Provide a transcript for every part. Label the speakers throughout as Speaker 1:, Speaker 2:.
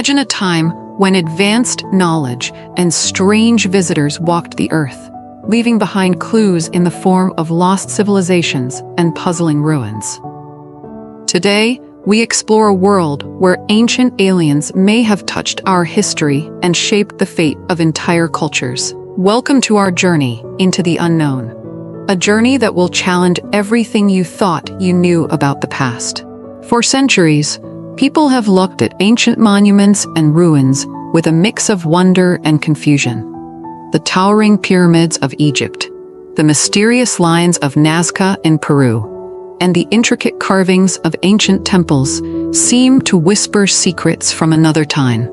Speaker 1: Imagine a time when advanced knowledge and strange visitors walked the earth, leaving behind clues in the form of lost civilizations and puzzling ruins. Today, we explore a world where ancient aliens may have touched our history and shaped the fate of entire cultures. Welcome to our journey into the unknown, a journey that will challenge everything you thought you knew about the past. For centuries, people have looked at ancient monuments and ruins with a mix of wonder and confusion. The towering pyramids of Egypt, the mysterious lines of Nazca in Peru, and the intricate carvings of ancient temples seem to whisper secrets from another time.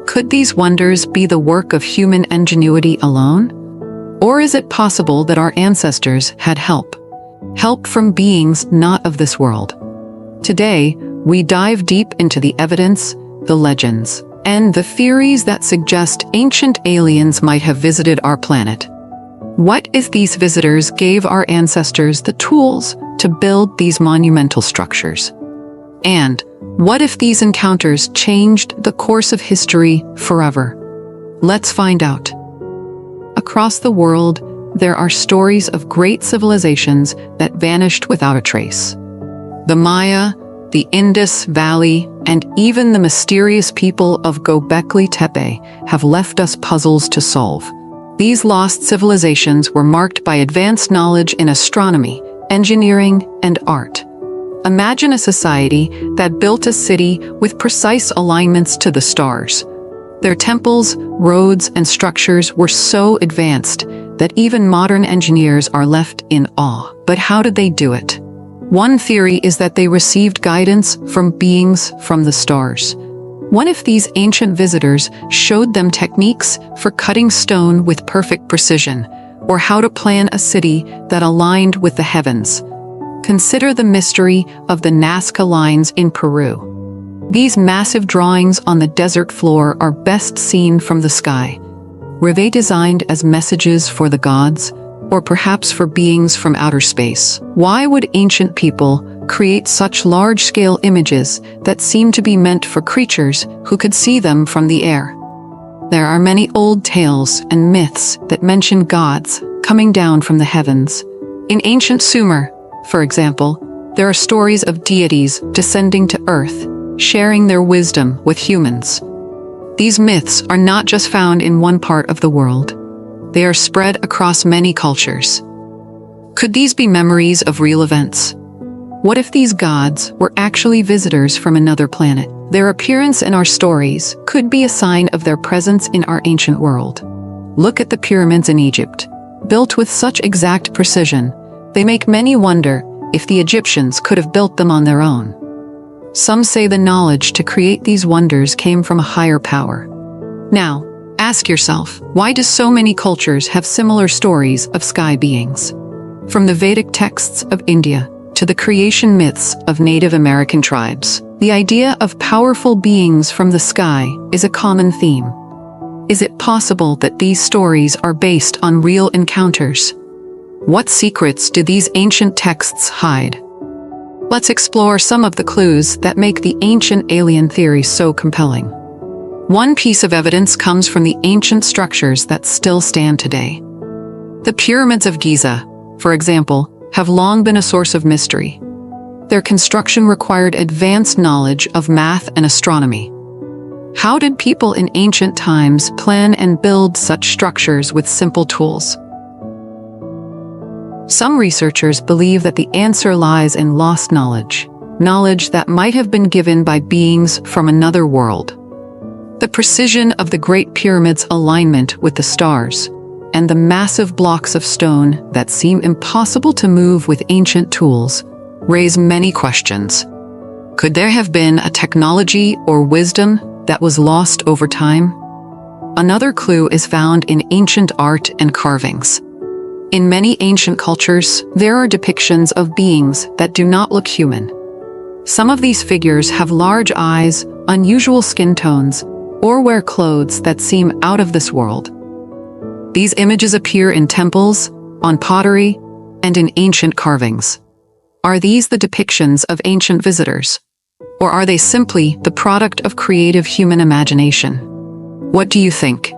Speaker 1: Could these wonders be the work of human ingenuity alone? Or is it possible that our ancestors had help from beings not of this world? Today, we dive deep into the evidence, the legends, and the theories that suggest ancient aliens might have visited our planet. What if these visitors gave our ancestors the tools to build these monumental structures? And what if these encounters changed the course of history forever? Let's find out. Across the world, there are stories of great civilizations that vanished without a trace. The Maya, the Indus Valley, and even the mysterious people of Göbekli Tepe have left us puzzles to solve. These lost civilizations were marked by advanced knowledge in astronomy, engineering, and art. Imagine a society that built a city with precise alignments to the stars. Their temples, roads, and structures were so advanced that even modern engineers are left in awe. But how did they do it? One theory is that they received guidance from beings from the stars. What if these ancient visitors showed them techniques for cutting stone with perfect precision, or how to plan a city that aligned with the heavens? Consider the mystery of the Nazca lines in Peru. These massive drawings on the desert floor are best seen from the sky. Were they designed as messages for the gods, or perhaps for beings from outer space? Why would ancient people create such large-scale images that seem to be meant for creatures who could see them from the air? There are many old tales and myths that mention gods coming down from the heavens. In ancient Sumer, for example, there are stories of deities descending to earth, sharing their wisdom with humans. These myths are not just found in one part of the world. They are spread across many cultures. Could these be memories of real events? What if these gods were actually visitors from another planet? Their appearance in our stories could be a sign of their presence in our ancient world. Look at the pyramids in Egypt. Built with such exact precision, they make many wonder if the Egyptians could have built them on their own. Some say the knowledge to create these wonders came from a higher power. Now, ask yourself, why do so many cultures have similar stories of sky beings? From the Vedic texts of India to the creation myths of Native American tribes, the idea of powerful beings from the sky is a common theme. Is it possible that these stories are based on real encounters? What secrets do these ancient texts hide? Let's explore some of the clues that make the ancient alien theory so compelling. One piece of evidence comes from the ancient structures that still stand today. The pyramids of Giza, for example, have long been a source of mystery. Their construction required advanced knowledge of math and astronomy. How did people in ancient times plan and build such structures with simple tools? Some researchers believe that the answer lies in lost knowledge that might have been given by beings from another world. The precision of the Great Pyramid's alignment with the stars, and the massive blocks of stone that seem impossible to move with ancient tools, raise many questions. Could there have been a technology or wisdom that was lost over time? Another clue is found in ancient art and carvings. In many ancient cultures, there are depictions of beings that do not look human. Some of these figures have large eyes, unusual skin tones, or wear clothes that seem out of this world. These images appear in temples, on pottery, and in ancient carvings. Are these the depictions of ancient visitors? Or are they simply the product of creative human imagination? What do you think?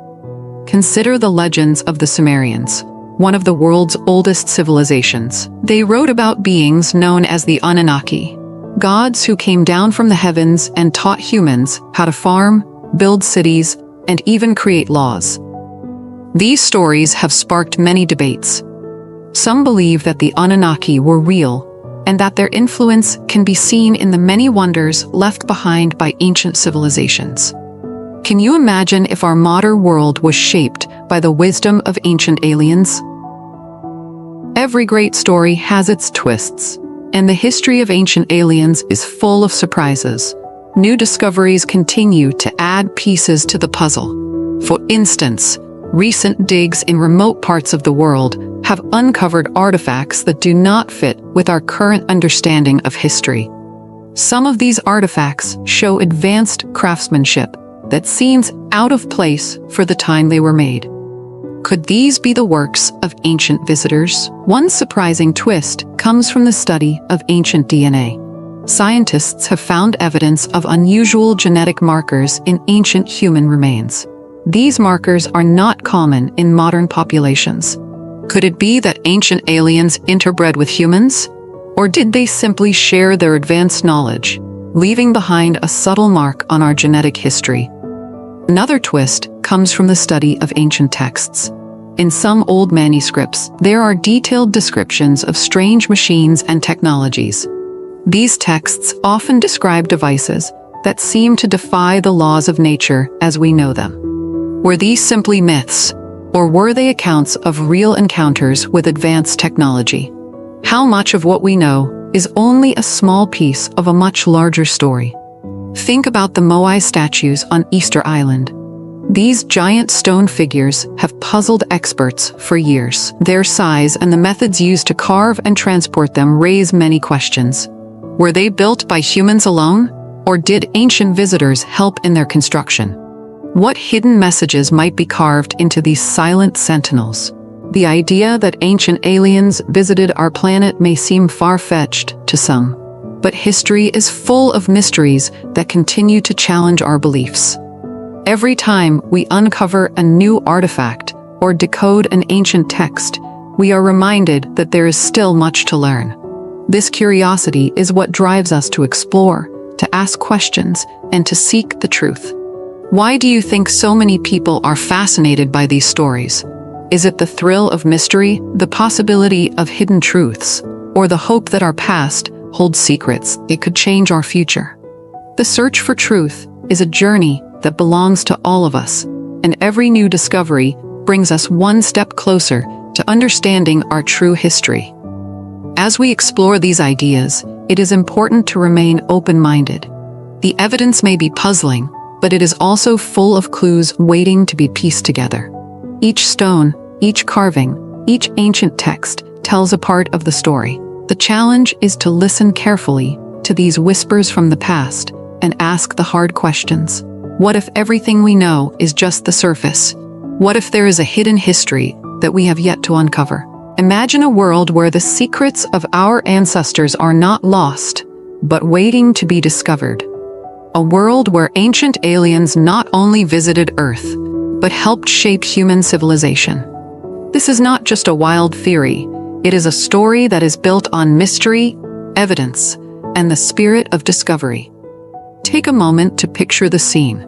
Speaker 1: Consider the legends of the Sumerians, one of the world's oldest civilizations. They wrote about beings known as the Anunnaki, gods who came down from the heavens and taught humans how to farm, build cities, and even create laws. These stories have sparked many debates. Some believe that the Anunnaki were real, and that their influence can be seen in the many wonders left behind by ancient civilizations. Can you imagine if our modern world was shaped by the wisdom of ancient aliens? Every great story has its twists, and the history of ancient aliens is full of surprises. New discoveries continue to add pieces to the puzzle. For instance, recent digs in remote parts of the world have uncovered artifacts that do not fit with our current understanding of history. Some of these artifacts show advanced craftsmanship that seems out of place for the time they were made. Could these be the works of ancient visitors? One surprising twist comes from the study of ancient DNA. Scientists have found evidence of unusual genetic markers in ancient human remains. These markers are not common in modern populations. Could it be that ancient aliens interbred with humans? Or did they simply share their advanced knowledge, leaving behind a subtle mark on our genetic history? Another twist comes from the study of ancient texts. In some old manuscripts, there are detailed descriptions of strange machines and technologies. These texts often describe devices that seem to defy the laws of nature as we know them. Were these simply myths, or were they accounts of real encounters with advanced technology? How much of what we know is only a small piece of a much larger story? Think about the Moai statues on Easter Island. These giant stone figures have puzzled experts for years. Their size and the methods used to carve and transport them raise many questions. Were they built by humans alone, or did ancient visitors help in their construction? What hidden messages might be carved into these silent sentinels? The idea that ancient aliens visited our planet may seem far-fetched to some, but history is full of mysteries that continue to challenge our beliefs. Every time we uncover a new artifact or decode an ancient text, we are reminded that there is still much to learn. This curiosity is what drives us to explore, to ask questions, and to seek the truth. Why do you think so many people are fascinated by these stories? Is it the thrill of mystery, the possibility of hidden truths, or the hope that our past holds secrets that could change our future? The search for truth is a journey that belongs to all of us, and every new discovery brings us one step closer to understanding our true history. As we explore these ideas, it is important to remain open-minded. The evidence may be puzzling, but it is also full of clues waiting to be pieced together. Each stone, each carving, each ancient text tells a part of the story. The challenge is to listen carefully to these whispers from the past and ask the hard questions. What if everything we know is just the surface? What if there is a hidden history that we have yet to uncover? Imagine a world where the secrets of our ancestors are not lost, but waiting to be discovered. A world where ancient aliens not only visited Earth, but helped shape human civilization. This is not just a wild theory. It is a story that is built on mystery, evidence, and the spirit of discovery. Take a moment to picture the scene.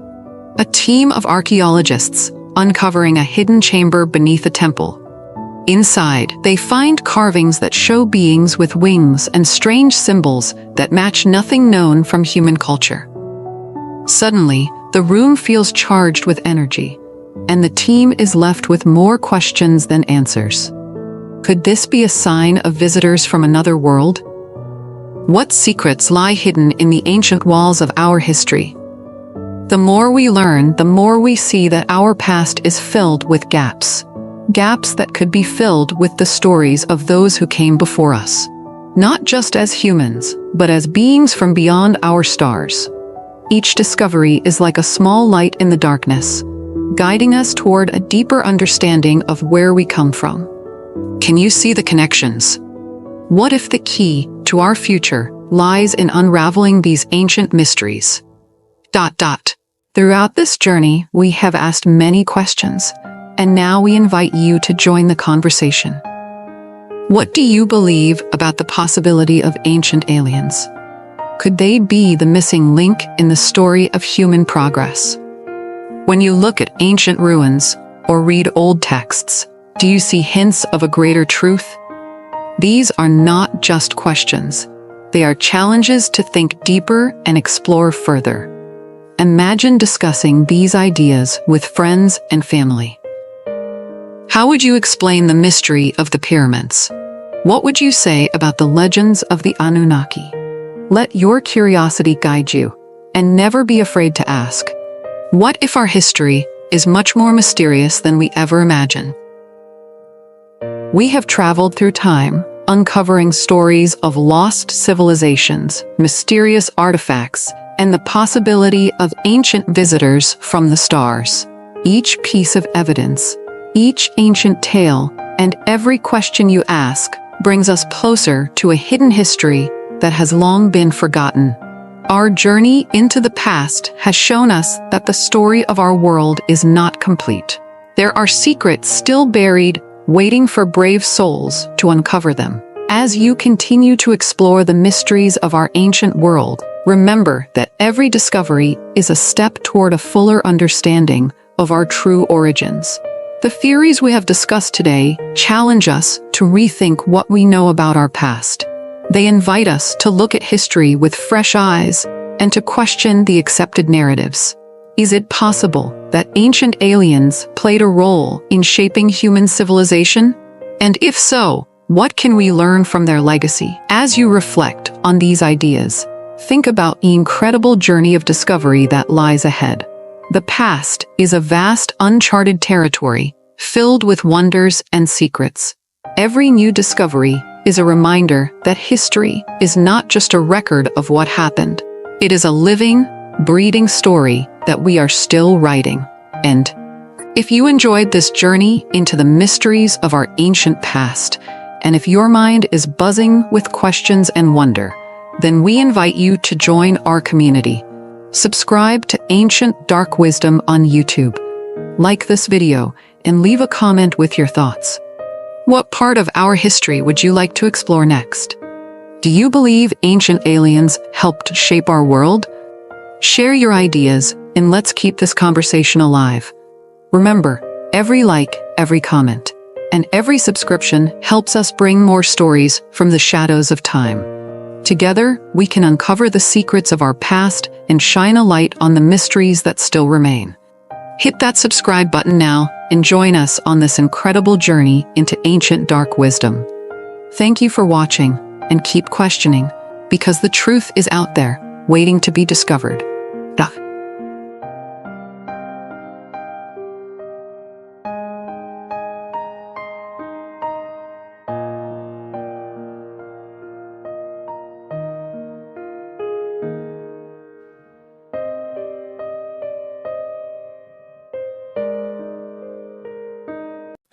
Speaker 1: A team of archaeologists uncovering a hidden chamber beneath a temple. Inside, they find carvings that show beings with wings and strange symbols that match nothing known from human culture. Suddenly, the room feels charged with energy, and the team is left with more questions than answers. Could this be a sign of visitors from another world? What secrets lie hidden in the ancient walls of our history? The more we learn, the more we see that our past is filled with gaps. Gaps that could be filled with the stories of those who came before us. Not just as humans, but as beings from beyond our stars. Each discovery is like a small light in the darkness, guiding us toward a deeper understanding of where we come from. Can you see the connections? What if the key to our future lies in unraveling these ancient mysteries. Throughout this journey, we have asked many questions, and now we invite you to join the conversation. What do you believe about the possibility of ancient aliens? Could they be the missing link in the story of human progress? When you look at ancient ruins or read old texts, do you see hints of a greater truth? These are not just questions. They are challenges to think deeper and explore further. Imagine discussing these ideas with friends and family. How would you explain the mystery of the pyramids? What would you say about the legends of the Anunnaki? Let your curiosity guide you, and never be afraid to ask, what if our history is much more mysterious than we ever imagine? We have traveled through time, uncovering stories of lost civilizations, mysterious artifacts, and the possibility of ancient visitors from the stars. Each piece of evidence, each ancient tale, and every question you ask brings us closer to a hidden history that has long been forgotten. Our journey into the past has shown us that the story of our world is not complete. There are secrets still buried, waiting for brave souls to uncover them. As you continue to explore the mysteries of our ancient world, remember that every discovery is a step toward a fuller understanding of our true origins. The theories we have discussed today challenge us to rethink what we know about our past. They invite us to look at history with fresh eyes and to question the accepted narratives. Is it possible that ancient aliens played a role in shaping human civilization? And if so, what can we learn from their legacy? As you reflect on these ideas, think about the incredible journey of discovery that lies ahead. The past is a vast, uncharted territory filled with wonders and secrets. Every new discovery is a reminder that history is not just a record of what happened. It is a living, breathing story that we are still writing. And if you enjoyed this journey into the mysteries of our ancient past, and if your mind is buzzing with questions and wonder, then we invite you to join our community. Subscribe to Ancient Dark Wisdom on YouTube. Like this video and leave a comment with your thoughts. What part of our history would you like to explore next? Do you believe ancient aliens helped shape our world? Share your ideas and let's keep this conversation alive. Remember, every like, every comment, and every subscription helps us bring more stories from the shadows of time. Together, we can uncover the secrets of our past and shine a light on the mysteries that still remain. Hit that subscribe button now and join us on this incredible journey into ancient dark wisdom. Thank you for watching, and keep questioning, because the truth is out there, waiting to be discovered.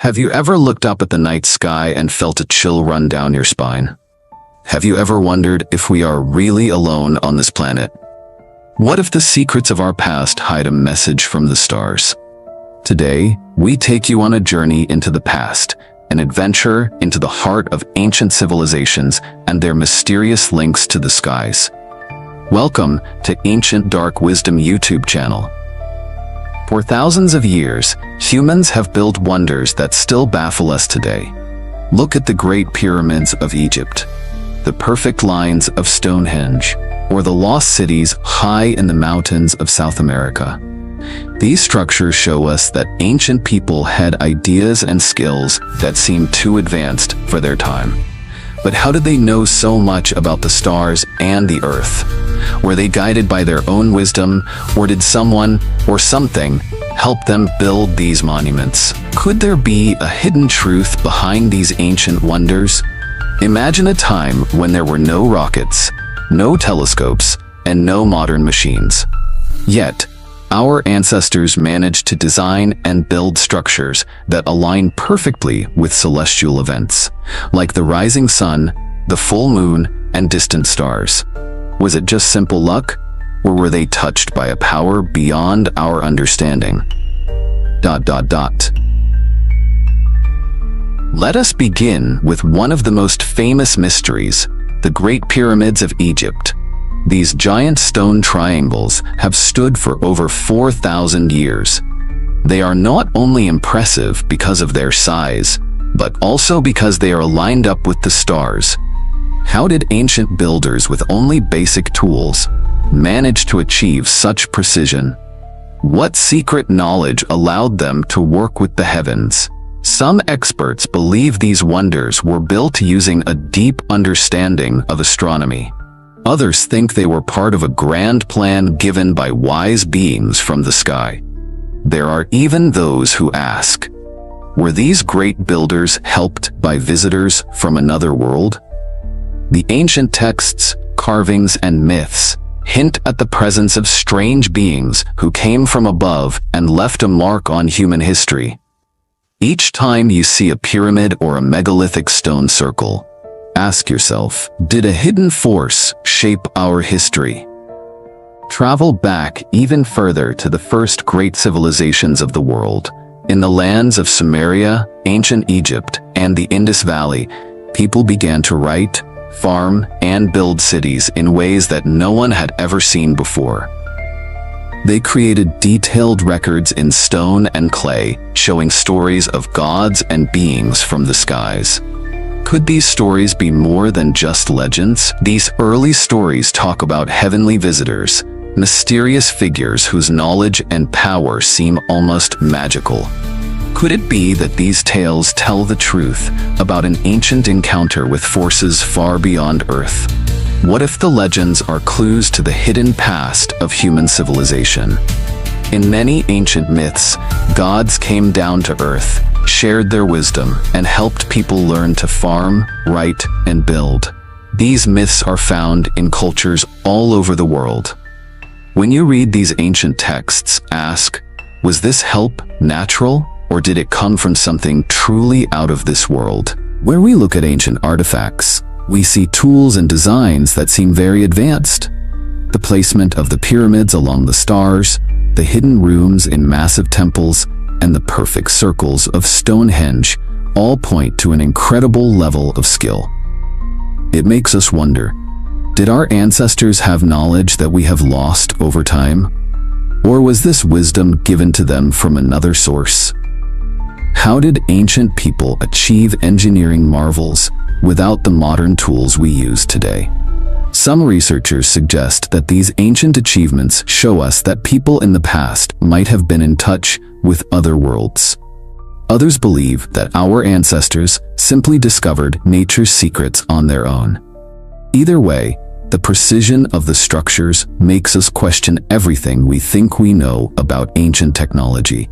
Speaker 2: Have you ever looked up at the night sky and felt a chill run down your spine? Have you ever wondered if we are really alone on this planet? What if the secrets of our past hide a message from the stars? Today, we take you on a journey into the past, an adventure into the heart of ancient civilizations and their mysterious links to the skies. Welcome to Ancient Dark Wisdom YouTube channel. For thousands of years, humans have built wonders that still baffle us today. Look at the Great Pyramids of Egypt, the perfect lines of Stonehenge, or the lost cities high in the mountains of South America. These structures show us that ancient people had ideas and skills that seemed too advanced for their time. But how did they know so much about the stars and the earth? Were they guided by their own wisdom, or did someone or something help them build these monuments? Could there be a hidden truth behind these ancient wonders? Imagine a time when there were no rockets, no telescopes, and no modern machines. Yet, our ancestors managed to design and build structures that align perfectly with celestial events, like the rising sun, the full moon, and distant stars. Was it just simple luck, or were they touched by a power beyond our understanding? ... Let us begin with one of the most famous mysteries, the Great Pyramids of Egypt. These giant stone triangles have stood for over 4,000 years. They are not only impressive because of their size, but also because they are lined up with the stars. How did ancient builders with only basic tools manage to achieve such precision? What secret knowledge allowed them to work with the heavens? Some experts believe these wonders were built using a deep understanding of astronomy. Others think they were part of a grand plan given by wise beings from the sky. There are even those who ask, were these great builders helped by visitors from another world? The ancient texts, carvings, and myths hint at the presence of strange beings who came from above and left a mark on human history. Each time you see a pyramid or a megalithic stone circle, ask yourself, did a hidden force shape our history? Travel back even further to the first great civilizations of the world. In the lands of Sumeria, ancient Egypt, and the Indus Valley, people began to write, farm, and build cities in ways that no one had ever seen before. They created detailed records in stone and clay, showing stories of gods and beings from the skies. Could these stories be more than just legends? These early stories talk about heavenly visitors, mysterious figures whose knowledge and power seem almost magical. Could it be that these tales tell the truth about an ancient encounter with forces far beyond Earth? What if the legends are clues to the hidden past of human civilization? In many ancient myths, gods came down to Earth, shared their wisdom, and helped people learn to farm, write, and build. These myths are found in cultures all over the world. When you read these ancient texts, ask, was this help natural, or did it come from something truly out of this world? Where we look at ancient artifacts, we see tools and designs that seem very advanced. The placement of the pyramids along the stars, the hidden rooms in massive temples, and the perfect circles of Stonehenge all point to an incredible level of skill. It makes us wonder, did our ancestors have knowledge that we have lost over time? Or was this wisdom given to them from another source? How did ancient people achieve engineering marvels without the modern tools we use today? Some researchers suggest that these ancient achievements show us that people in the past might have been in touch with other worlds. Others believe that our ancestors simply discovered nature's secrets on their own. Either way, the precision of the structures makes us question everything we think we know about ancient technology.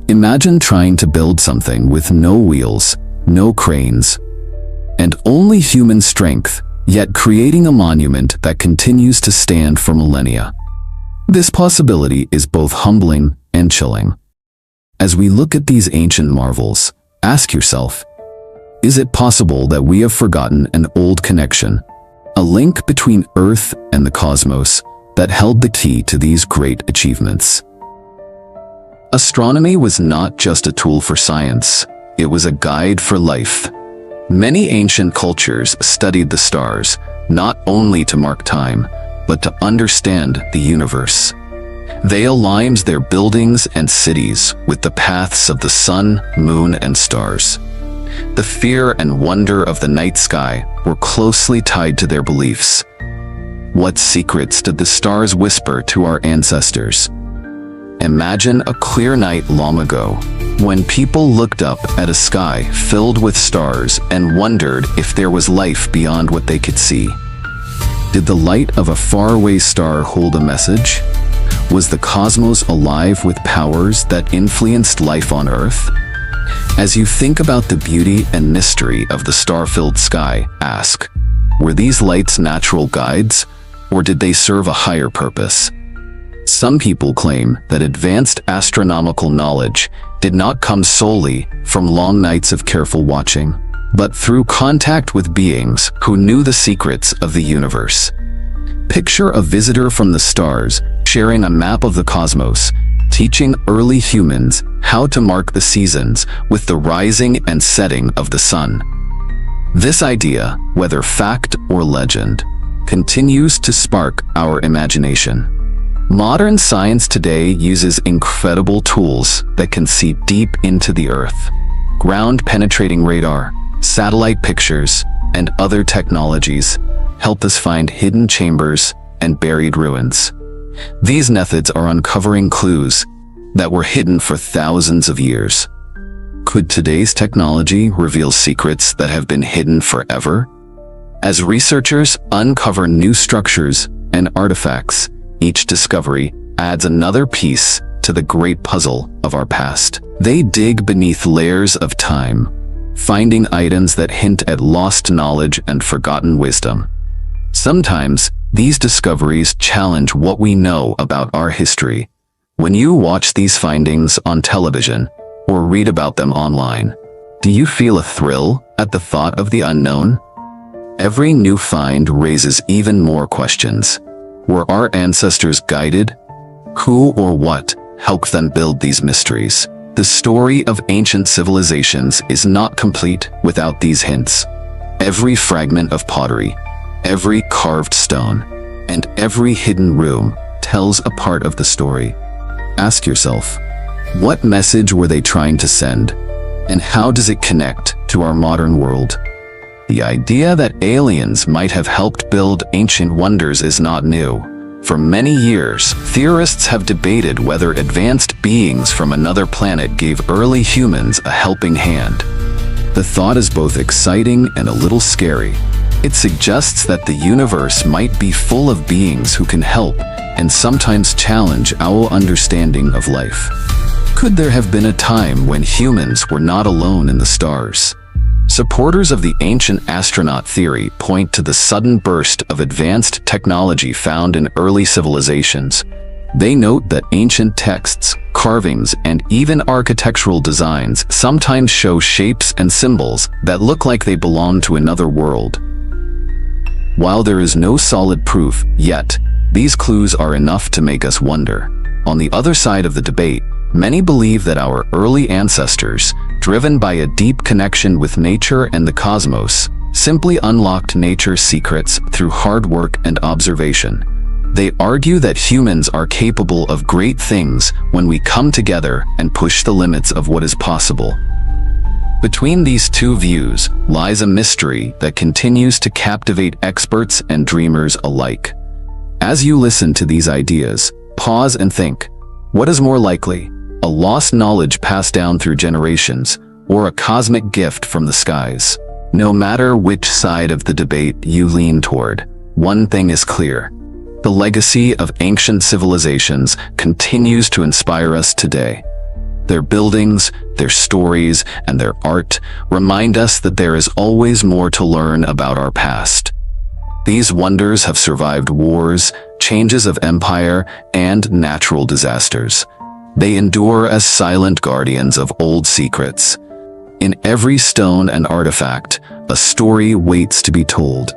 Speaker 2: Imagine trying to build something with no wheels, no cranes, and only human strength, yet creating a monument that continues to stand for millennia. This possibility is both humbling and chilling. As we look at these ancient marvels, ask yourself, is it possible that we have forgotten an old connection, a link between Earth and the cosmos that held the key to these great achievements? Astronomy was not just a tool for science, it was a guide for life. Many ancient cultures studied the stars, not only to mark time, but to understand the universe. They aligned their buildings and cities with the paths of the sun, moon, and stars. The fear and wonder of the night sky were closely tied to their beliefs. What secrets did the stars whisper to our ancestors? Imagine a clear night long ago, when people looked up at a sky filled with stars and wondered if there was life beyond what they could see. Did the light of a faraway star hold a message? Was the cosmos alive with powers that influenced life on Earth? As you think about the beauty and mystery of the star-filled sky, ask, were these lights natural guides, or did they serve a higher purpose? Some people claim that advanced astronomical knowledge did not come solely from long nights of careful watching. but through contact with beings who knew the secrets of the universe. Picture a visitor from the stars sharing a map of the cosmos, teaching early humans how to mark the seasons with the rising and setting of the sun. This idea, whether fact or legend, continues to spark our imagination. Modern science today uses incredible tools that can see deep into the earth. Ground-penetrating radar, satellite pictures, and other technologies help us find hidden chambers and buried ruins. These methods are uncovering clues that were hidden for thousands of years. Could today's technology reveal secrets that have been hidden forever? As researchers uncover new structures and artifacts, each discovery adds another piece to the great puzzle of our past. They dig beneath layers of time, finding items that hint at lost knowledge and forgotten wisdom. Sometimes, these discoveries challenge what we know about our history. When you watch these findings on television or read about them online, do you feel a thrill at the thought of the unknown? Every new find raises even more questions. Were our ancestors guided? Who or what helped them build these mysteries? The story of ancient civilizations is not complete without these hints. Every fragment of pottery, every carved stone, and every hidden room tells a part of the story. Ask yourself, what message were they trying to send? And how does it connect to our modern world? The idea that aliens might have helped build ancient wonders is not new. For many years, theorists have debated whether advanced beings from another planet gave early humans a helping hand. The thought is both exciting and a little scary. It suggests that the universe might be full of beings who can help and sometimes challenge our understanding of life. Could there have been a time when humans were not alone in the stars? Supporters of the ancient astronaut theory point to the sudden burst of advanced technology found in early civilizations. They note that ancient texts, carvings, and even architectural designs sometimes show shapes and symbols that look like they belong to another world. While there is no solid proof yet, these clues are enough to make us wonder. On the other side of the debate, many believe that our early ancestors, driven by a deep connection with nature and the cosmos, simply unlocked nature's secrets through hard work and observation. They argue that humans are capable of great things when we come together and push the limits of what is possible. Between these two views lies a mystery that continues to captivate experts and dreamers alike. As you listen to these ideas, pause and think, what is more likely? A lost knowledge passed down through generations, or a cosmic gift from the skies? No matter which side of the debate you lean toward, one thing is clear. The legacy of ancient civilizations continues to inspire us today. Their buildings, their stories, and their art remind us that there is always more to learn about our past. These wonders have survived wars, changes of empire, and natural disasters. They endure as silent guardians of old secrets. In every stone and artifact, a story waits to be told.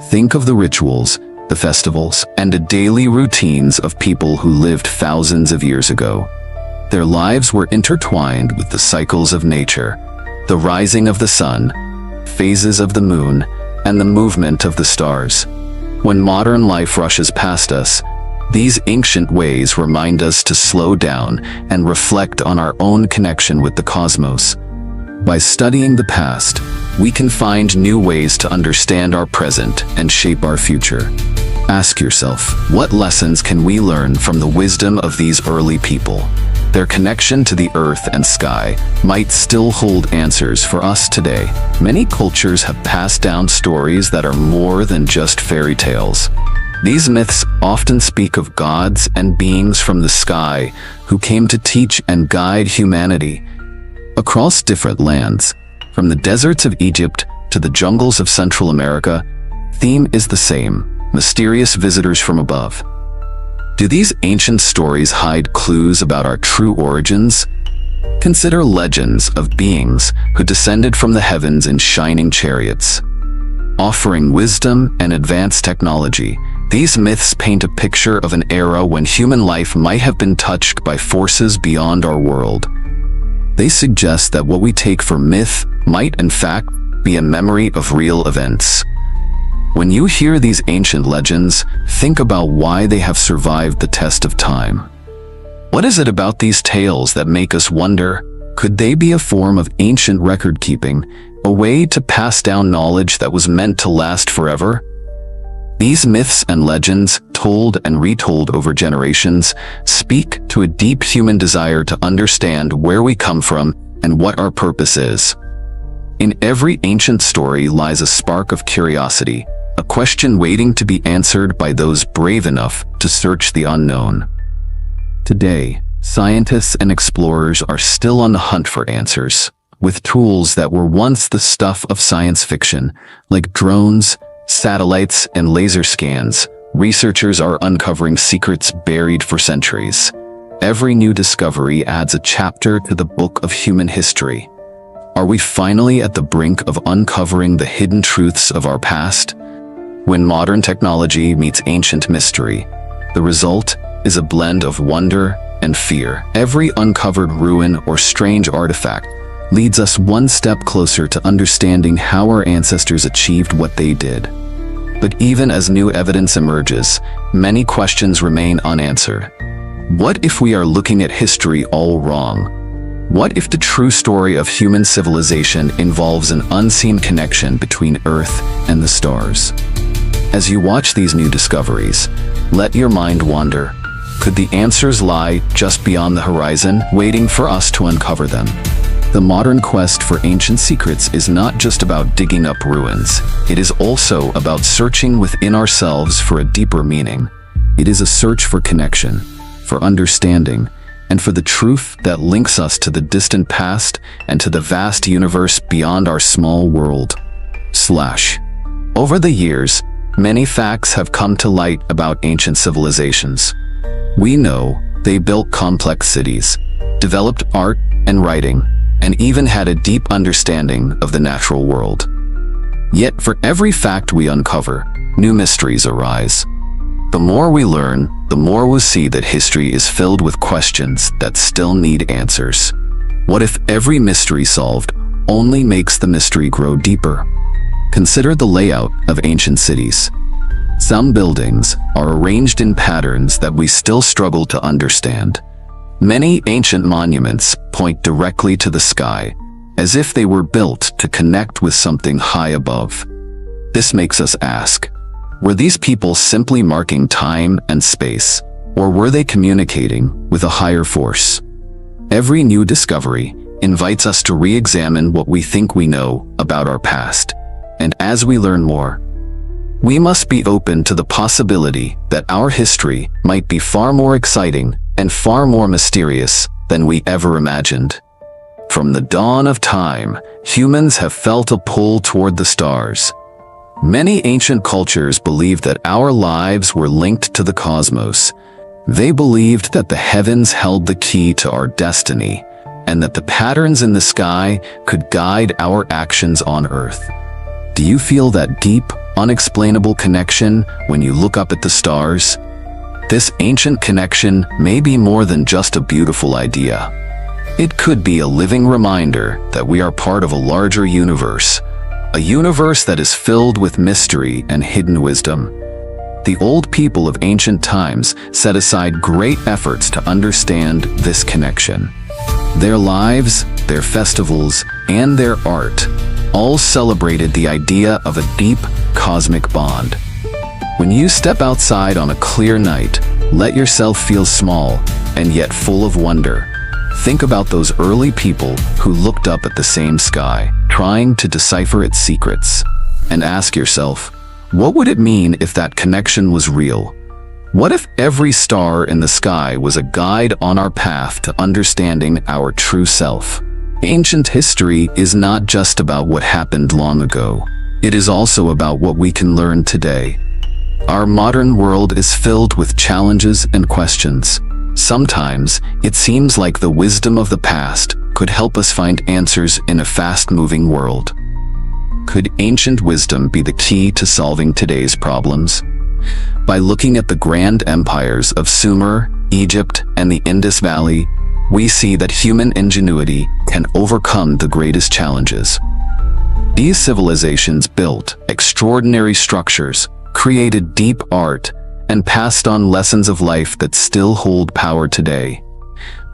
Speaker 2: Think of the rituals, the festivals, and the daily routines of people who lived thousands of years ago. Their lives were intertwined with the cycles of nature, the rising of the sun, phases of the moon, and the movement of the stars. When modern life rushes past us, these ancient ways remind us to slow down and reflect on our own connection with the cosmos. By studying the past, we can find new ways to understand our present and shape our future. Ask yourself, what lessons can we learn from the wisdom of these early people? Their connection to the earth and sky might still hold answers for us today. Many cultures have passed down stories that are more than just fairy tales. These myths often speak of gods and beings from the sky who came to teach and guide humanity. Across different lands, from the deserts of Egypt to the jungles of Central America, the theme is the same: mysterious visitors from above. Do these ancient stories hide clues about our true origins? Consider legends of beings who descended from the heavens in shining chariots. Offering wisdom and advanced technology, these myths paint a picture of an era when human life might have been touched by forces beyond our world. They suggest that what we take for myth might, in fact, be a memory of real events. When you hear these ancient legends, think about why they have survived the test of time. What is it about these tales that make us wonder, could they be a form of ancient record-keeping, a way to pass down knowledge that was meant to last forever? These myths and legends, told and retold over generations, speak to a deep human desire to understand where we come from and what our purpose is. In every ancient story lies a spark of curiosity, a question waiting to be answered by those brave enough to search the unknown. Today, scientists and explorers are still on the hunt for answers, with tools that were once the stuff of science fiction, like drones, satellites, and laser scans. Researchers are uncovering secrets buried for centuries. Every new discovery adds a chapter to the book of human history. Are we finally at the brink of uncovering the hidden truths of our past? When modern technology meets ancient mystery, the result is a blend of wonder and fear. Every uncovered ruin or strange artifact leads us one step closer to understanding how our ancestors achieved what they did. But even as new evidence emerges, many questions remain unanswered. What if we are looking at history all wrong? What if the true story of human civilization involves an unseen connection between Earth and the stars? As you watch these new discoveries, let your mind wander. Could the answers lie just beyond the horizon, waiting for us to uncover them? The modern quest for ancient secrets is not just about digging up ruins. It is also about searching within ourselves for a deeper meaning. It is a search for connection, for understanding, and for the truth that links us to the distant past and to the vast universe beyond our small world. Over the years, many facts have come to light about ancient civilizations. We know they built complex cities, developed art and writing, and even had a deep understanding of the natural world. Yet for every fact we uncover, new mysteries arise. The more we learn, the more we see that history is filled with questions that still need answers. What if every mystery solved only makes the mystery grow deeper? Consider the layout of ancient cities. Some buildings are arranged in patterns that we still struggle to understand. Many ancient monuments point directly to the sky, as if they were built to connect with something high above. This makes us ask, were these people simply marking time and space, or were they communicating with a higher force? Every new discovery invites us to re-examine what we think we know about our past, and as we learn more, we must be open to the possibility that our history might be far more exciting and far more mysterious than we ever imagined. From the dawn of time, humans have felt a pull toward the stars. Many ancient cultures believed that our lives were linked to the cosmos. They believed that the heavens held the key to our destiny, and that the patterns in the sky could guide our actions on Earth. Do you feel that deep, unexplainable connection when you look up at the stars? This ancient connection may be more than just a beautiful idea. It could be a living reminder that we are part of a larger universe, a universe that is filled with mystery and hidden wisdom. The old people of ancient times set aside great efforts to understand this connection. Their lives, their festivals, and their art all celebrated the idea of a deep, cosmic bond. When you step outside on a clear night, let yourself feel small and yet full of wonder. Think about those early people who looked up at the same sky, trying to decipher its secrets. And ask yourself, what would it mean if that connection was real? What if every star in the sky was a guide on our path to understanding our true self? Ancient history is not just about what happened long ago. It is also about what we can learn today. Our modern world is filled with challenges and questions. Sometimes, it seems like the wisdom of the past could help us find answers in a fast-moving world? Could ancient wisdom be the key to solving today's problems? By looking at the grand empires of Sumer, Egypt, and the Indus Valley, we see that human ingenuity can overcome the greatest challenges. These civilizations built extraordinary structures, created deep art, and passed on lessons of life that still hold power today.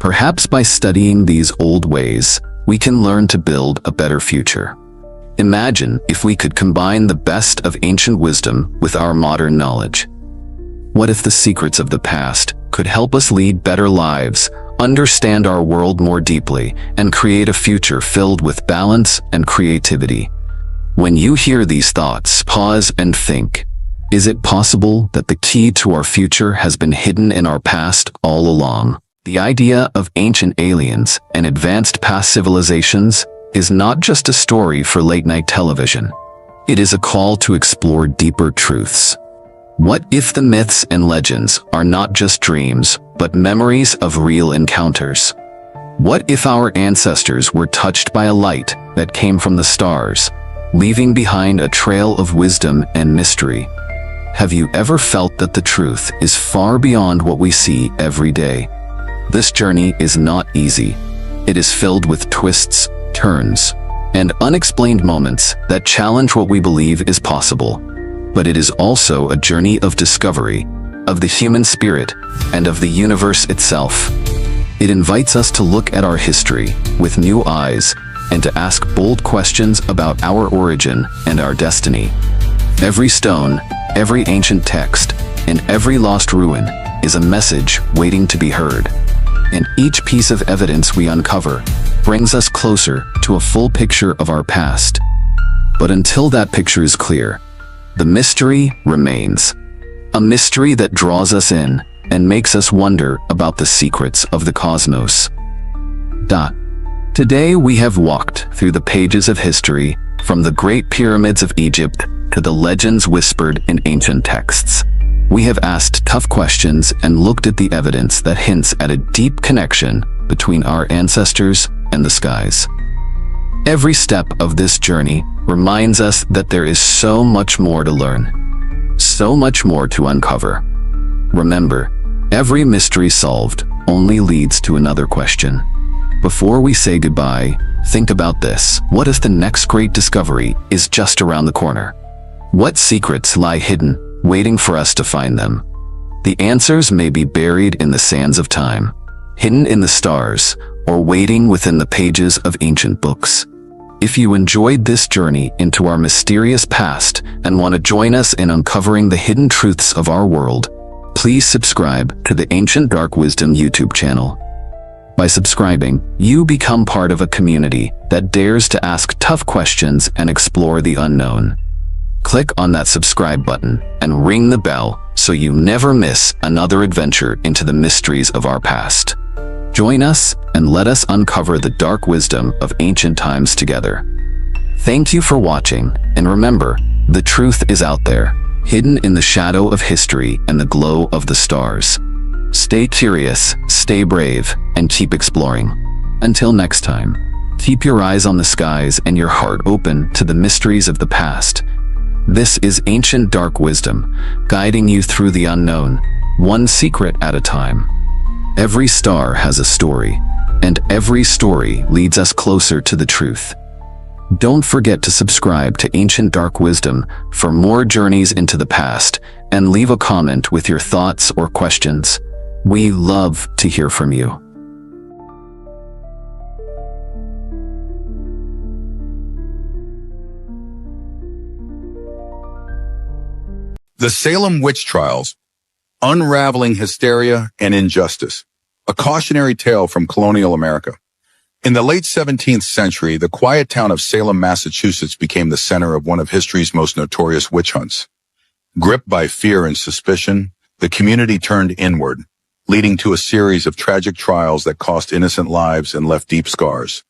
Speaker 2: Perhaps by studying these old ways, we can learn to build a better future. Imagine if we could combine the best of ancient wisdom with our modern knowledge. What if the secrets of the past could help us lead better lives, understand our world more deeply, and create a future filled with balance and creativity? When you hear these thoughts, pause and think. Is it possible that the key to our future has been hidden in our past all along? The idea of ancient aliens and advanced past civilizations is not just a story for late-night television. It is a call to explore deeper truths. What if the myths and legends are not just dreams, but memories of real encounters? What if our ancestors were touched by a light that came from the stars, leaving behind a trail of wisdom and mystery? Have you ever felt that the truth is far beyond what we see every day? This journey is not easy. It is filled with twists, turns, and unexplained moments that challenge what we believe is possible. But it is also a journey of discovery, of the human spirit, and of the universe itself. It invites us to look at our history with new eyes and to ask bold questions about our origin and our destiny. Every stone, every ancient text, and every lost ruin is a message waiting to be heard. And each piece of evidence we uncover brings us closer to a full picture of our past. But until that picture is clear, the mystery remains. A mystery that draws us in and makes us wonder about the secrets of the cosmos. Today we have walked through the pages of history, from the great pyramids of Egypt to the legends whispered in ancient texts. We have asked tough questions and looked at the evidence that hints at a deep connection between our ancestors and the skies. Every step of this journey reminds us that there is so much more to learn, so much more to uncover. Remember, every mystery solved only leads to another question. Before we say goodbye, think about this. What if the next great discovery is just around the corner? What secrets lie hidden, waiting for us to find them? The answers may be buried in the sands of time, hidden in the stars, or waiting within the pages of ancient books. If you enjoyed this journey into our mysterious past and want to join us in uncovering the hidden truths of our world, please subscribe to the Ancient Dark Wisdom YouTube channel. By subscribing, you become part of a community that dares to ask tough questions and explore the unknown. Click on that subscribe button and ring the bell so you never miss another adventure into the mysteries of our past. Join us and let us uncover the dark wisdom of ancient times together. Thank you for watching, and remember, the truth is out there, hidden in the shadow of history and the glow of the stars. Stay curious, stay brave, and keep exploring. Until next time, keep your eyes on the skies and your heart open to the mysteries of the past. This is Ancient Dark Wisdom, guiding you through the unknown, one secret at a time. Every star has a story, and every story leads us closer to the truth. Don't forget to subscribe to Ancient Dark Wisdom for more journeys into the past, and leave a comment with your thoughts or questions. We love to hear from you.
Speaker 3: The Salem witch trials, unraveling hysteria and injustice, a cautionary tale from colonial America. In the late 17th century, the quiet town of Salem, Massachusetts became the center of one of history's most notorious witch hunts. Gripped by fear and suspicion, the community turned inward, leading to a series of tragic trials that cost innocent lives and left deep scars.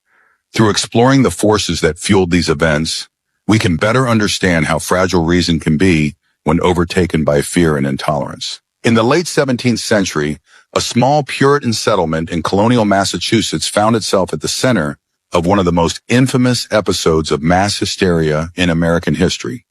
Speaker 3: Through exploring the forces that fueled these events, we can better understand how fragile reason can be when overtaken by fear and intolerance. In the late 17th century, A small Puritan settlement in colonial Massachusetts found itself at the center of one of the most infamous episodes of mass hysteria in American history.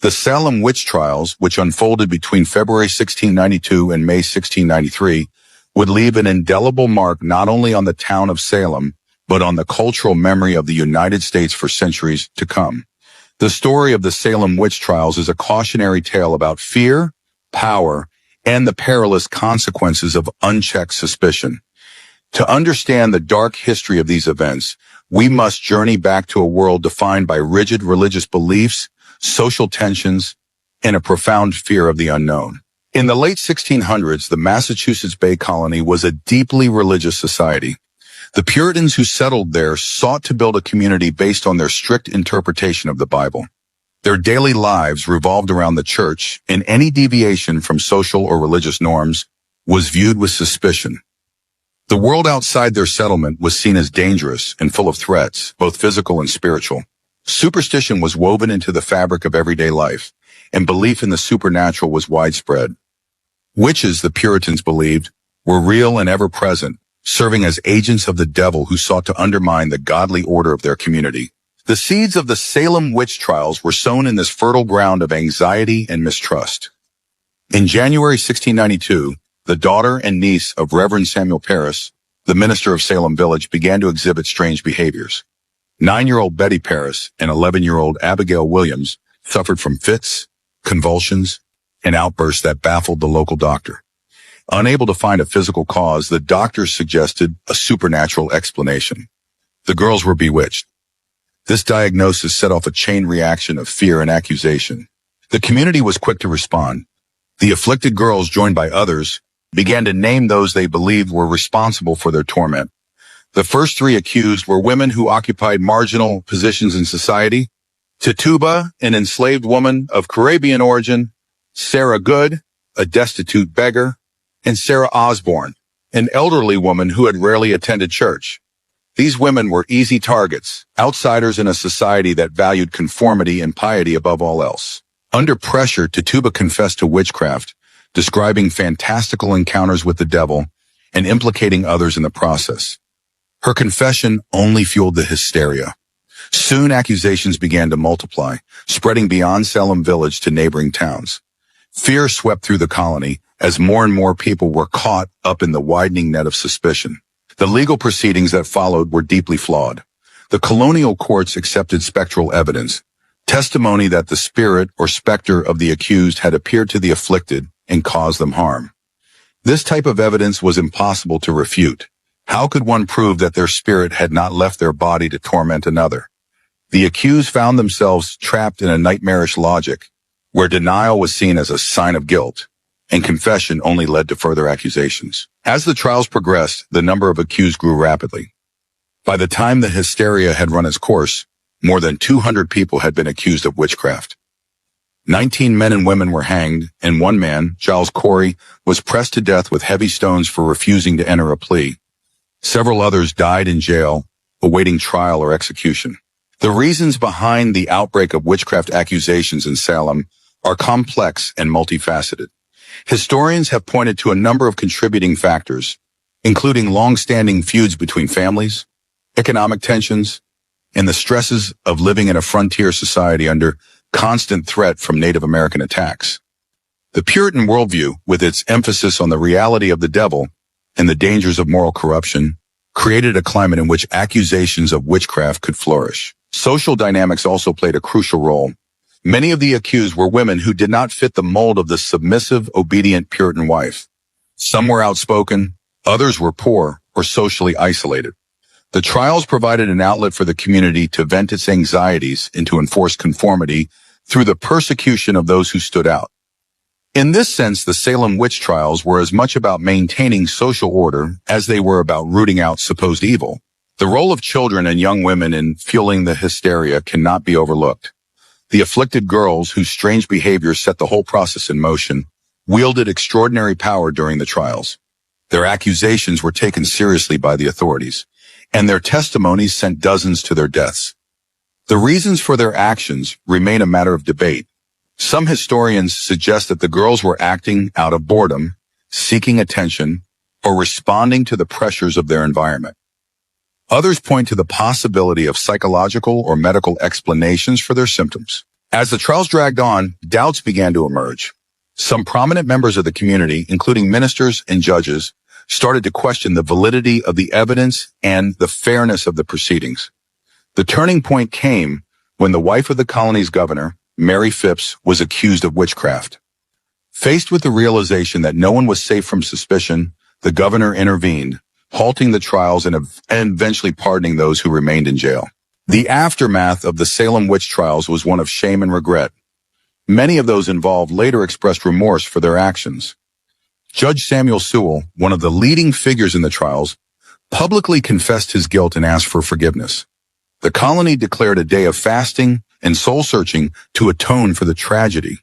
Speaker 3: The Salem witch trials, which unfolded between February 1692 and May 1693, would leave an indelible mark not only on the town of Salem, but on the cultural memory of the United States for centuries to come. The story of the Salem witch trials is a cautionary tale about fear, power, and the perilous consequences of unchecked suspicion. To understand the dark history of these events, we must journey back to a world defined by rigid religious beliefs, social tensions, and a profound fear of the unknown. In the late 1600s, the Massachusetts Bay Colony was a deeply religious society. The Puritans who settled there sought to build a community based on their strict interpretation of the Bible. Their daily lives revolved around the church, and any deviation from social or religious norms was viewed with suspicion. The world outside their settlement was seen as dangerous and full of threats, both physical and spiritual. Superstition was woven into the fabric of everyday life, and belief in the supernatural was widespread. Witches, the Puritans believed, were real and ever-present, serving as agents of the devil who sought to undermine the godly order of their community. The seeds of the Salem witch trials were sown in this fertile ground of anxiety and mistrust. In January 1692, the daughter and niece of Reverend Samuel Parris, the minister of Salem Village, began to exhibit strange behaviors. 9-year-old Betty Parris and 11-year-old Abigail Williams suffered from fits, convulsions, and outbursts that baffled the local doctor. Unable to find a physical cause, the doctors suggested a supernatural explanation. The girls were bewitched. This diagnosis set off a chain reaction of fear and accusation. The community was quick to respond. The afflicted girls, joined by others, began to name those they believed were responsible for their torment. The first 3 accused were women who occupied marginal positions in society: Tituba, an enslaved woman of Caribbean origin; Sarah Good, a destitute beggar; and Sarah Osborne, an elderly woman who had rarely attended church. These women were easy targets, outsiders in a society that valued conformity and piety above all else. Under pressure, Tituba confessed to witchcraft, describing fantastical encounters with the devil and implicating others in the process. Her confession only fueled the hysteria. Soon accusations began to multiply, spreading beyond Salem Village to neighboring towns. Fear swept through the colony as more and more people were caught up in the widening net of suspicion. The legal proceedings that followed were deeply flawed. The colonial courts accepted spectral evidence, testimony that the spirit or specter of the accused had appeared to the afflicted and caused them harm. This type of evidence was impossible to refute. How could one prove that their spirit had not left their body to torment another? The accused found themselves trapped in a nightmarish logic, where denial was seen as a sign of guilt, and confession only led to further accusations. As the trials progressed, the number of accused grew rapidly. By the time the hysteria had run its course, more than 200 people had been accused of witchcraft. 19 men and women were hanged, and one man, Giles Corey, was pressed to death with heavy stones for refusing to enter a plea. Several others died in jail, awaiting trial or execution. The reasons behind the outbreak of witchcraft accusations in Salem are complex and multifaceted. Historians have pointed to a number of contributing factors, including long-standing feuds between families, economic tensions, and the stresses of living in a frontier society under constant threat from Native American attacks. The Puritan worldview, with its emphasis on the reality of the devil and the dangers of moral corruption, created a climate in which accusations of witchcraft could flourish. Social dynamics also played a crucial role. Many of the accused were women who did not fit the mold of the submissive, obedient Puritan wife. Some were outspoken, others were poor or socially isolated. The trials provided an outlet for the community to vent its anxieties and to enforce conformity through the persecution of those who stood out. In this sense, the Salem witch trials were as much about maintaining social order as they were about rooting out supposed evil. The role of children and young women in fueling the hysteria cannot be overlooked. The afflicted girls, whose strange behavior set the whole process in motion, wielded extraordinary power during the trials. Their accusations were taken seriously by the authorities, and their testimonies sent dozens to their deaths. The reasons for their actions remain a matter of debate. Some historians suggest that the girls were acting out of boredom, seeking attention, or responding to the pressures of their environment. Others point to the possibility of psychological or medical explanations for their symptoms. As the trials dragged on, doubts began to emerge. Some prominent members of the community, including ministers and judges, started to question the validity of the evidence and the fairness of the proceedings. The turning point came when the wife of the colony's governor, Mary Phipps, was accused of witchcraft. Faced with the realization that no one was safe from suspicion, the governor intervened, halting the trials and eventually pardoning those who remained in jail. The aftermath of the Salem witch trials was one of shame and regret. Many of those involved later expressed remorse for their actions. Judge Samuel Sewall, one of the leading figures in the trials, publicly confessed his guilt and asked for forgiveness. The colony declared a day of fasting and soul-searching to atone for the tragedy.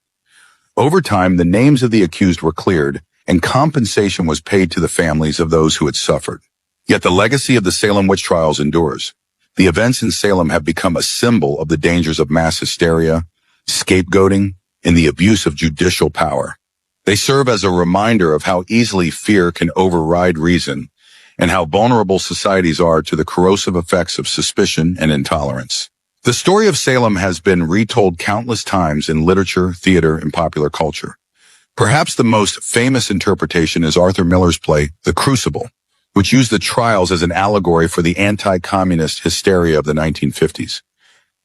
Speaker 3: Over time, the names of the accused were cleared, and compensation was paid to the families of those who had suffered. Yet the legacy of the Salem witch trials endures. The events in Salem have become a symbol of the dangers of mass hysteria, scapegoating, and the abuse of judicial power. They serve as a reminder of how easily fear can override reason, and how vulnerable societies are to the corrosive effects of suspicion and intolerance. The story of Salem has been retold countless times in literature, theater, and popular culture. Perhaps the most famous interpretation is Arthur Miller's play, The Crucible, which used the trials as an allegory for the anti-communist hysteria of the 1950s.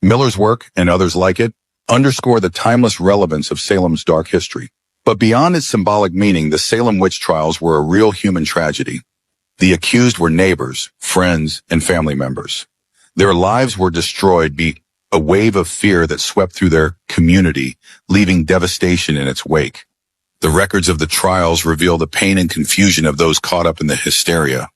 Speaker 3: Miller's work, and others like it, underscore the timeless relevance of Salem's dark history. But beyond its symbolic meaning, the Salem witch trials were a real human tragedy. The accused were neighbors, friends, and family members. Their lives were destroyed by a wave of fear that swept through their community, leaving devastation in its wake. The records of the trials reveal the pain and confusion of those caught up in the hysteria,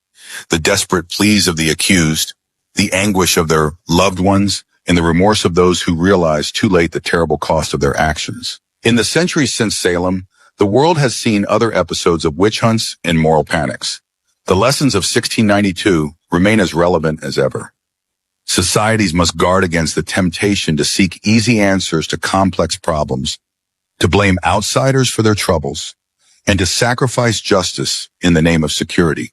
Speaker 3: the desperate pleas of the accused, the anguish of their loved ones, and the remorse of those who realized too late the terrible cost of their actions. In the centuries since Salem, the world has seen other episodes of witch hunts and moral panics. The lessons of 1692 remain as relevant as ever. Societies must guard against the temptation to seek easy answers to complex problems, to blame outsiders for their troubles, and to sacrifice justice in the name of security.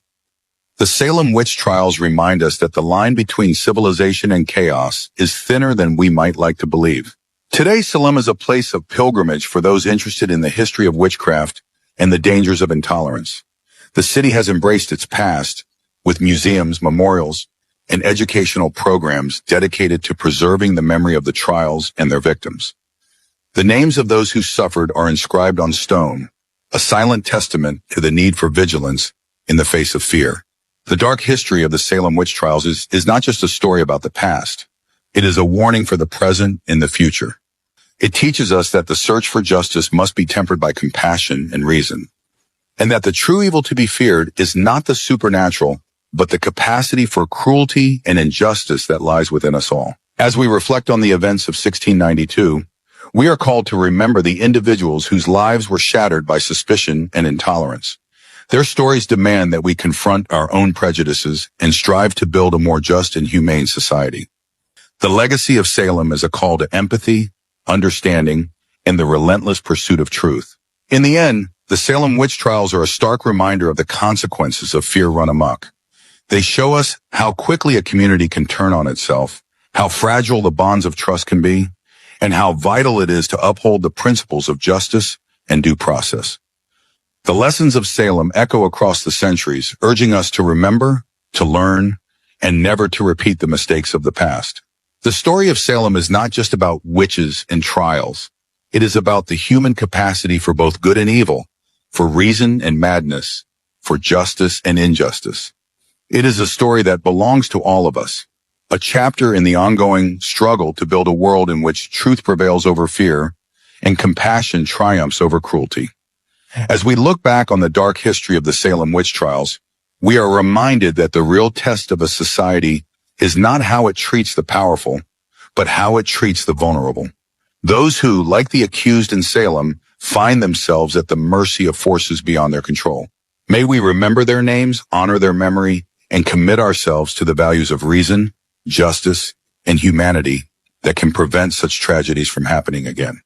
Speaker 3: The Salem witch trials remind us that the line between civilization and chaos is thinner than we might like to believe. Today, Salem is a place of pilgrimage for those interested in the history of witchcraft and the dangers of intolerance. The city has embraced its past with museums, memorials, and educational programs dedicated to preserving the memory of the trials and their victims. The names of those who suffered are inscribed on stone, a silent testament to the need for vigilance in the face of fear. The dark history of the Salem witch trials is not just a story about the past. It is a warning for the present and the future. It teaches us that the search for justice must be tempered by compassion and reason, and that the true evil to be feared is not the supernatural, but the capacity for cruelty and injustice that lies within us all. As we reflect on the events of 1692, we are called to remember the individuals whose lives were shattered by suspicion and intolerance. Their stories demand that we confront our own prejudices and strive to build a more just and humane society. The legacy of Salem is a call to empathy, understanding, and the relentless pursuit of truth. In the end, the Salem witch trials are a stark reminder of the consequences of fear run amok. They show us how quickly a community can turn on itself, how fragile the bonds of trust can be, and how vital it is to uphold the principles of justice and due process. The lessons of Salem echo across the centuries, urging us to remember, to learn, and never to repeat the mistakes of the past. The story of Salem is not just about witches and trials. It is about the human capacity for both good and evil, for reason and madness, for justice and injustice. It is a story that belongs to all of us, a chapter in the ongoing struggle to build a world in which truth prevails over fear and compassion triumphs over cruelty. As we look back on the dark history of the Salem witch trials, we are reminded that the real test of a society is not how it treats the powerful, but how it treats the vulnerable. Those who, like the accused in Salem, find themselves at the mercy of forces beyond their control. May we remember their names, honor their memory, and commit ourselves to the values of reason, justice, and humanity that can prevent such tragedies from happening again.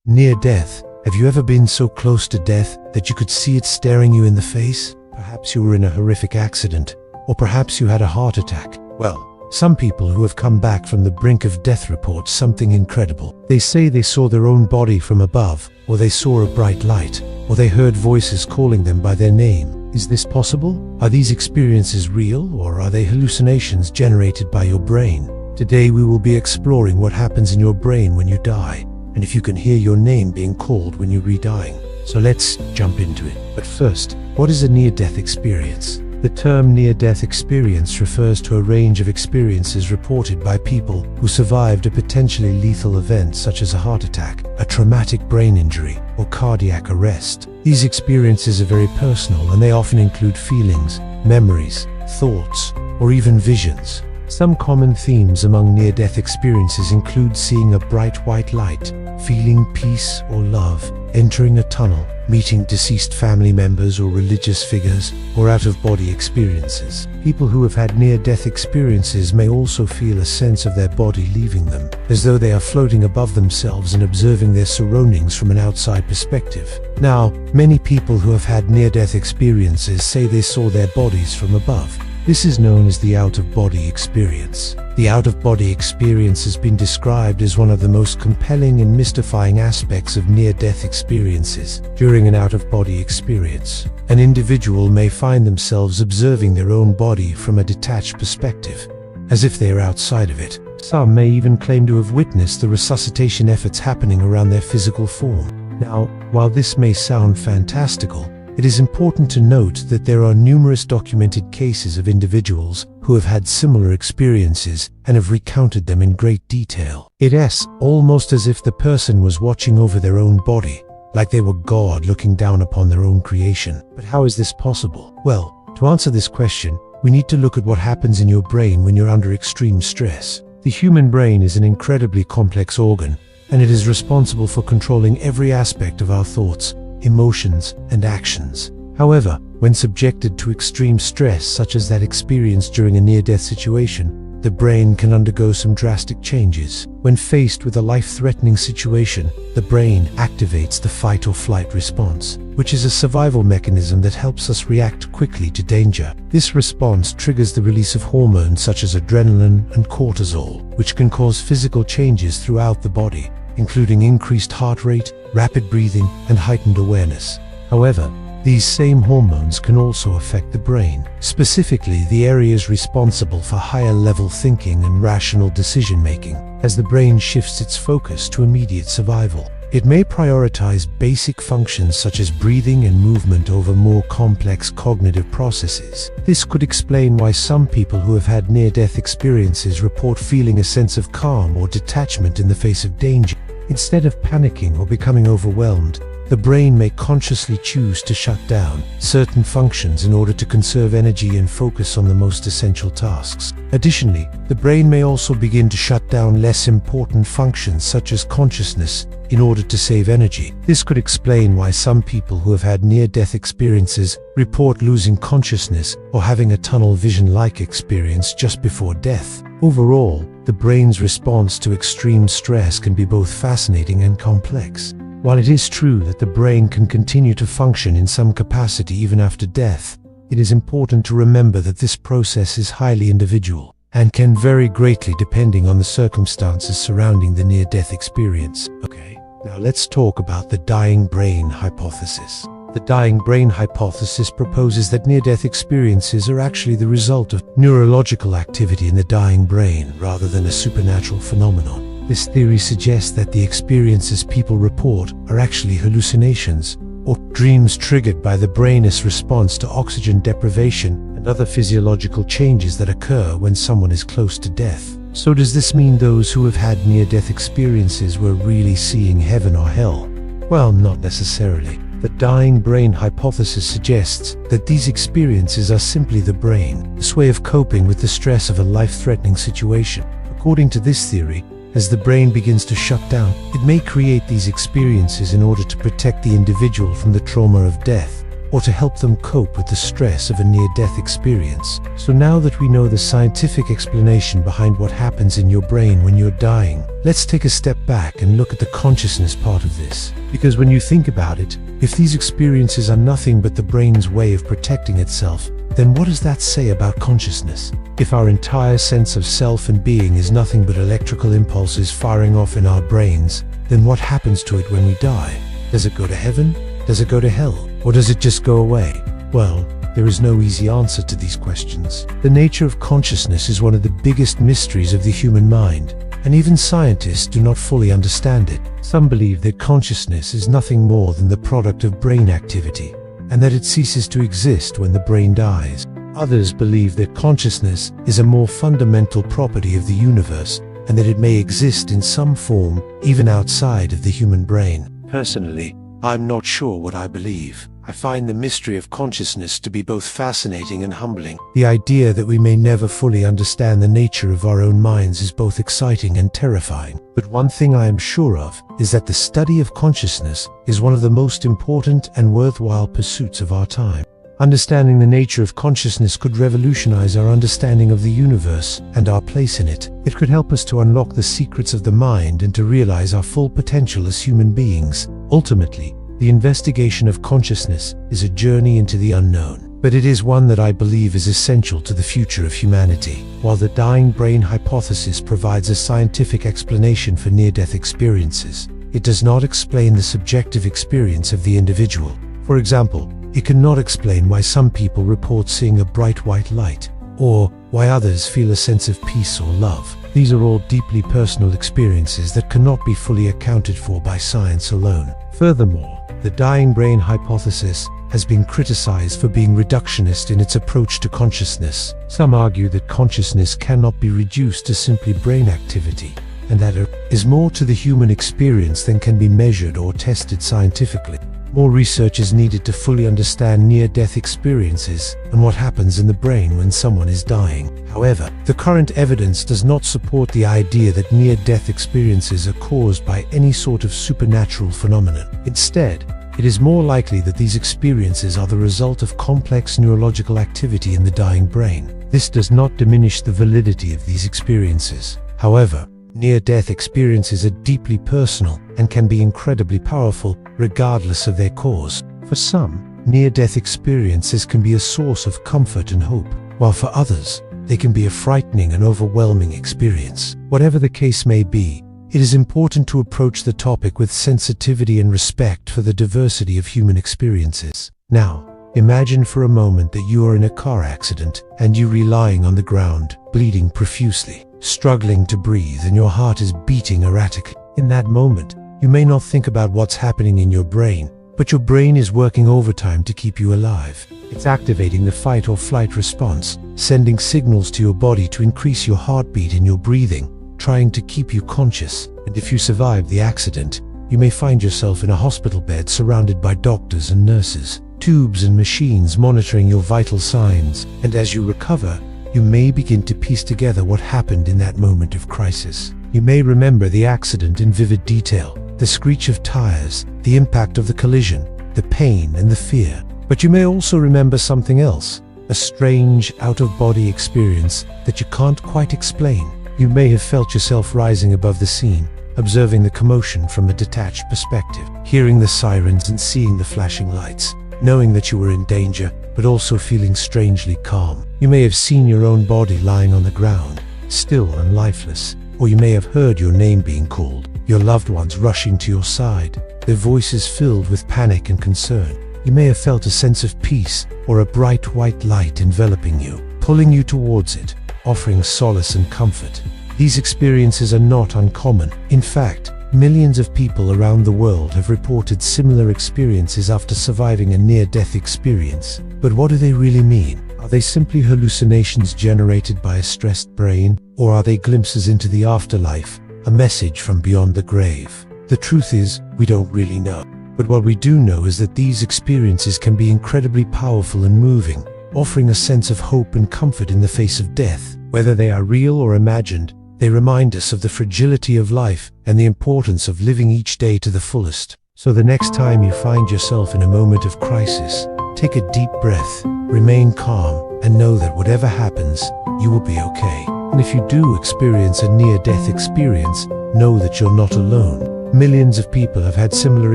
Speaker 4: Near death. Have you ever been so close to death that you could see it staring you in the face? Perhaps you were in a horrific accident, or perhaps you had a heart attack. Well, some people who have come back from the brink of death report something incredible. They say they saw their own body from above, or they saw a bright light, or they heard voices calling them by their name. Is this possible? Are these experiences real, or are they hallucinations generated by your brain? Today we will be exploring what happens in your brain when you die, and if you can hear your name being called when you're re-dying. So let's jump into it. But first, what is a near-death experience? The term near-death experience refers to a range of experiences reported by people who survived a potentially lethal event such as a heart attack, a traumatic brain injury, or cardiac arrest. These experiences are very personal, and they often include feelings, memories, thoughts, or even visions. Some common themes among near-death experiences include seeing a bright white light, feeling peace or love, entering a tunnel, meeting deceased family members or religious figures, or out-of-body experiences. People who have had near-death experiences may also feel a sense of their body leaving them, as though they are floating above themselves and observing their surroundings from an outside perspective. Now, many people who have had near-death experiences say they saw their bodies from above. This is known as the out-of-body experience. The out-of-body experience has been described as one of the most compelling and mystifying aspects of near-death experiences. During an out-of-body experience, an individual may find themselves observing their own body from a detached perspective, as if they are outside of it. Some may even claim to have witnessed the resuscitation efforts happening around their physical form. Now, while this may sound fantastical, it is important to note that there are numerous documented cases of individuals who have had similar experiences and have recounted them in great detail. It is almost as if the person was watching over their own body, like they were God looking down upon their own creation. But how is this possible? Well, to answer this question, we need to look at what happens in your brain when you're under extreme stress. The human brain is an incredibly complex organ, and it is responsible for controlling every aspect of our thoughts, emotions, and actions. However, when subjected to extreme stress such as that experienced during a near-death situation, the brain can undergo some drastic changes. When faced with a life-threatening situation, the brain activates the fight or flight response, which is a survival mechanism that helps us react quickly to danger. This response triggers the release of hormones such as adrenaline and cortisol, which can cause physical changes throughout the body, including increased heart rate, rapid breathing, and heightened awareness. However, these same hormones can also affect the brain, specifically the areas responsible for higher-level thinking and rational decision-making. As the brain shifts its focus to immediate survival, it may prioritize basic functions such as breathing and movement over more complex cognitive processes. This could explain why some people who have had near-death experiences report feeling a sense of calm or detachment in the face of danger. Instead of panicking or becoming overwhelmed, the brain may consciously choose to shut down certain functions in order to conserve energy and focus on the most essential tasks. Additionally, the brain may also begin to shut down less important functions such as consciousness in order to save energy. This could explain why some people who have had near-death experiences report losing consciousness or having a tunnel vision-like experience just before death. Overall, the brain's response to extreme stress can be both fascinating and complex. While it is true that the brain can continue to function in some capacity even after death, it is important to remember that this process is highly individual and can vary greatly depending on the circumstances surrounding the near-death experience. Okay, now let's talk about the dying brain hypothesis. The dying brain hypothesis proposes that near-death experiences are actually the result of neurological activity in the dying brain rather than a supernatural phenomenon. This theory suggests that the experiences people report are actually hallucinations or dreams triggered by the brain's response to oxygen deprivation and other physiological changes that occur when someone is close to death. So does this mean those who have had near-death experiences were really seeing heaven or hell? Well, not necessarily. The dying brain hypothesis suggests that these experiences are simply the brain's way of coping with the stress of a life-threatening situation. According to this theory, as the brain begins to shut down, it may create these experiences in order to protect the individual from the trauma of death, or to help them cope with the stress of a near-death experience. So now that we know the scientific explanation behind what happens in your brain when you're dying, let's take a step back and look at the consciousness part of this. Because when you think about it, if these experiences are nothing but the brain's way of protecting itself, then what does that say about consciousness? If our entire sense of self and being is nothing but electrical impulses firing off in our brains, then what happens to it when we die? Does it go to heaven? Does it go to hell? Or does it just go away? Well, there is no easy answer to these questions. The nature of consciousness is one of the biggest mysteries of the human mind, and even scientists do not fully understand it. Some believe that consciousness is nothing more than the product of brain activity, and that it ceases to exist when the brain dies. Others believe that consciousness is a more fundamental property of the universe, and that it may exist in some form even outside of the human brain. Personally, I'm not sure what I believe. I find the mystery of consciousness to be both fascinating and humbling. The idea that we may never fully understand the nature of our own minds is both exciting and terrifying. But one thing I am sure of is that the study of consciousness is one of the most important and worthwhile pursuits of our time. Understanding the nature of consciousness could revolutionize our understanding of the universe and our place in it. It could help us to unlock the secrets of the mind and to realize our full potential as human beings. Ultimately, the investigation of consciousness is a journey into the unknown, but it is one that I believe is essential to the future of humanity. While the dying brain hypothesis provides a scientific explanation for near-death experiences, it does not explain the subjective experience of the individual. For example, it cannot explain why some people report seeing a bright white light, or why others feel a sense of peace or love. These are all deeply personal experiences that cannot be fully accounted for by science alone. Furthermore, the dying brain hypothesis has been criticized for being reductionist in its approach to consciousness. Some argue that consciousness cannot be reduced to simply brain activity, and that there is more to the human experience than can be measured or tested scientifically. More research is needed to fully understand near-death experiences and what happens in the brain when someone is dying. However, the current evidence does not support the idea that near-death experiences are caused by any sort of supernatural phenomenon. Instead, it is more likely that these experiences are the result of complex neurological activity in the dying brain. This does not diminish the validity of these experiences. However, near-death experiences are deeply personal and can be incredibly powerful, regardless of their cause. For some, near-death experiences can be a source of comfort and hope, while for others, they can be a frightening and overwhelming experience. Whatever the case may be, it is important to approach the topic with sensitivity and respect for the diversity of human experiences. Now, imagine for a moment that you are in a car accident and you're lying on the ground, bleeding profusely, struggling to breathe, and your heart is beating erratically. In that moment, you may not think about what's happening in your brain, but your brain is working overtime to keep you alive. It's activating the fight or flight response, sending signals to your body to increase your heartbeat and your breathing, trying to keep you conscious. And if you survive the accident, you may find yourself in a hospital bed surrounded by doctors and nurses, tubes and machines monitoring your vital signs. And as you recover, you may begin to piece together what happened in that moment of crisis. You may remember the accident in vivid detail, the screech of tires, the impact of the collision, the pain and the fear. But you may also remember something else, a strange, out-of-body experience that you can't quite explain. You may have felt yourself rising above the scene, observing the commotion from a detached perspective, hearing the sirens and seeing the flashing lights, knowing that you were in danger, but also feeling strangely calm. You may have seen your own body lying on the ground, still and lifeless, or you may have heard your name being called, your loved ones rushing to your side, their voices filled with panic and concern. You may have felt a sense of peace or a bright white light enveloping you, pulling you towards it, offering solace and comfort. These experiences are not uncommon. In fact, millions of people around the world have reported similar experiences after surviving a near-death experience. But what do they really mean? Are they simply hallucinations generated by a stressed brain, or are they glimpses into the afterlife, a message from beyond the grave? The truth is, we don't really know. But what we do know is that these experiences can be incredibly powerful and moving, offering a sense of hope and comfort in the face of death. Whether they are real or imagined, they remind us of the fragility of life and the importance of living each day to the fullest. So the next time you find yourself in a moment of crisis, Take a deep breath, remain calm, and know that whatever happens, you will be okay. And if you do experience a near-death experience, know that you're not alone. Millions of people have had similar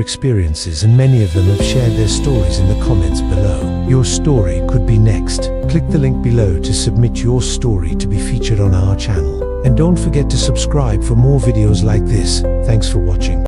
Speaker 4: experiences, and many of them have shared their stories in the comments below. Your story could be next. Click the link below to submit your story to be featured on our channel. And don't forget to subscribe for more videos like this. Thanks for watching.